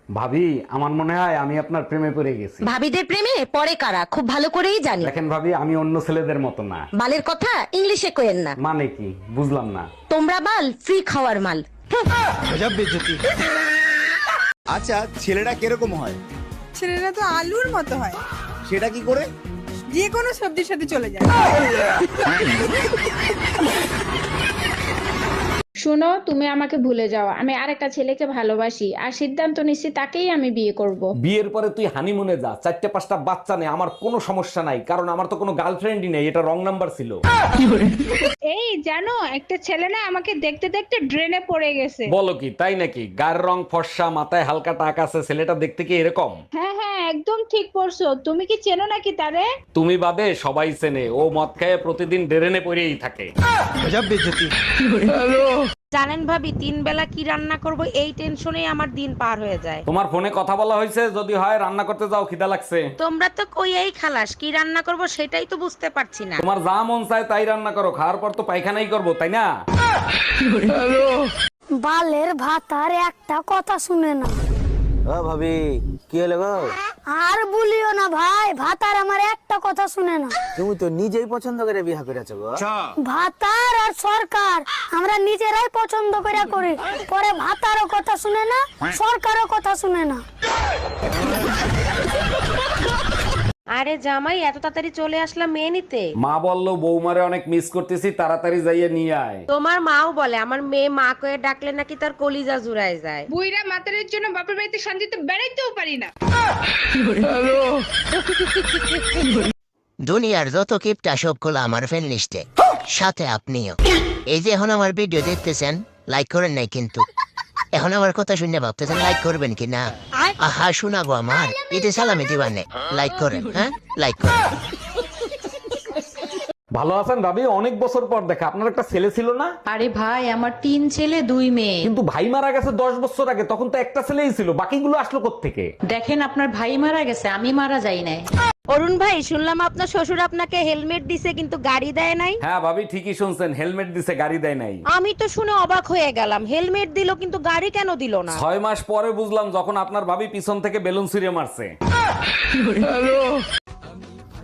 ভাবি, আমার মনে হয় আমি আপনার প্রেমে পড়ে গেছি। ভাবিদের প্রেমে পড়ে কারা খুব ভালো করেই জানি। দেখেন ভাবি, আমি অন্য ছেলেদের মতো না। বালের কথা ইংলিশে কইেন না। মানে কি বুঝলাম না। তোমরা বাল ফ্রি খাওয়ার মাল। আচ্ছা, ছেলেরা কিরকম হয়? ছেলেরা তো আলুর মতো হয়, সেটা কি করে? যে কোনো সবজির সাথে চলে যায়। শোনো, তুমি আমাকে ভুলে যাও, আমি আরেকটা ছেলেকে ভালোবাসি আর সিদ্ধান্ত নিচ্ছি তাকেই আমি বিয়ে করব। বিয়ের পরে তুই হানিমুনে যা, 4-5টা বাচ্চা নেই, আমার কোনো সমস্যা নাই, কারণ আমার তো কোনো গার্লফ্রেন্ডই নেই, এটা রং নাম্বার ছিল। এই জানো, একটা ছেলে না আমাকে দেখতে দেখতে ড্রেনে পড়ে গেছে। বলো কি, তাই নাকি? গায়ের রং ফর্সা, মাথায় হালকা টাক আছে, ছেলেটা দেখতে কি এরকম? হ্যাঁ হ্যাঁ, একদম ঠিক পড়ছো। তুমি কি চেনো নাকি তারে? তুমি বাদে সবাই চেনে, ও মদ খায় প্রতিদিন ড্রেনে পড়েই থাকে। জানেন ভাবি, 3 বেলা কি রান্না করব এই টেনশনেই আমার দিন পার হয়ে যায়। তোমার ফোনে কথা বলা হয়েছে, যদি হয় রান্না করতে যাও, খিদা লাগছে। তোমরা তো কই এই খালাস, কি রান্না করব সেটাই তো বুঝতে পারছি না। তোমার যা মন চায় তাই রান্না করো, খাওয়ার পর তো পায়খানাই করবো, তাই না? বালের ভাতার একটা কথা শুনে না। ও ভাবি, কি হলো গো? আর বলিও না ভাই, ভাতার আমার একটা কথা শুনে না। তুমি তো নিজেই পছন্দ করে বিয়ে করেছো গো। ভাতার আর সরকার আমরা নিজেরাই পছন্দ করে করি, পরে ভাতারও কথা শুনে না, সরকারও কথা শুনে না। আরে জামাই, এত তাড়াতাড়ি চলে আসলাম মেয়ে নিতে? মা বললো বৌমারে অনেক মিস করতেছি, তাড়াতাড়ি যাইয়ে নিয়ে আয়। তোমার মাও বলে আমার মেয়ে মা কয়ে ডাকলে নাকি তার কলিজা জুড়ায় যায়। বুইরা মাতারের জন্য বাপের বাড়িতে শান্তিতে বেড়াইতেও পারি না। দুনিয়ার যত কিপটা সবগুলো আমার ফ্রেন্ড লিস্টে, সাথে আপনিও। এই যে এখন আমার ভিডিও দেখতেছেন, লাইক করেন নাই কিন্তু। এখন আমার কথা শুনে ভাবতেছেন লাইক করবেন কি না? আহা শোনাবো আমার এতে সালামি দিবানে, লাইক করেন, হ্যাঁ লাইক করেন। ভালো আছেন ভাবি? অনেক বছর পর দেখা। আপনার একটা ছেলে ছিল না? আরে ভাই, আমার 3 ছেলে 2 মেয়ে। কিন্তু ভাই মারা গেছে 10 বছর আগে, তখন তো একটা ছেলেই ছিল, বাকিগুলো আসলো কোত্থেকে? দেখেন, আপনার ভাই মারা গেছে, আমি মারা যাই নাই। অরুণ ভাই, শুনলাম আপনার শ্বশুর আপনাকে হেলমেট দিছে কিন্তু গাড়ি দেয় নাই। হ্যাঁ ভাবি, ঠিকই শুনছেন, হেলমেট দিছে, গাড়ি দেয় নাই। আমি তো শুনে অবাক হয়ে গেলাম, হেলমেট দিল কিন্তু গাড়ি কেন দিল না? 6 মাস পরে বুঝলাম, যখন আপনার ভাবি পিছন থেকে বেলুন ছুঁড়ে মারছে।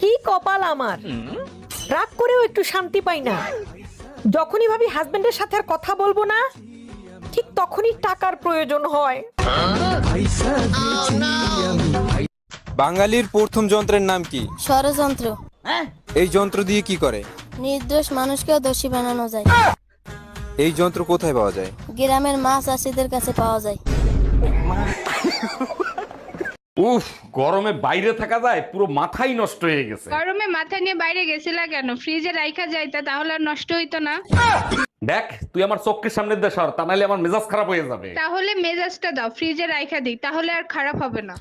কি কপাল আমার, রাগ করেও একটু শান্তি পাই না। যখনই ভাবি হাজবেন্ডের সাথে আর কথা বলবো না, ঠিক তখনই টাকার প্রয়োজন হয়। বাঙালির প্রথম যন্ত্রের নাম কি? ষড়যন্ত্র। এই যন্ত্র দিয়ে কি করে? নির্দোষ মানুষকেও দোষী বানানো যায়। এই যন্ত্র কোথায় পাওয়া যায়? গ্রামের মাছ চাষীদের কাছে পাওয়া যায়। উফ, গরমে বাইরে থাকা যায়, পুরো মাথাই নষ্ট হয়ে গেছে। গরমে মাথা নিয়ে বাইরে গেছিলা কেন? ফ্রিজে রাইখা যাইতা, তাহলে আর নষ্ট হইতো না। দেখ, তুই আমার চোখের সামনে দিয়ে সর, তা নাহলে আমার মেজাজ খারাপ হয়ে যাবে। তাহলে মেজাজটা দাও, ফ্রিজে রাইখা দিই, তাহলে আর খারাপ হবে না।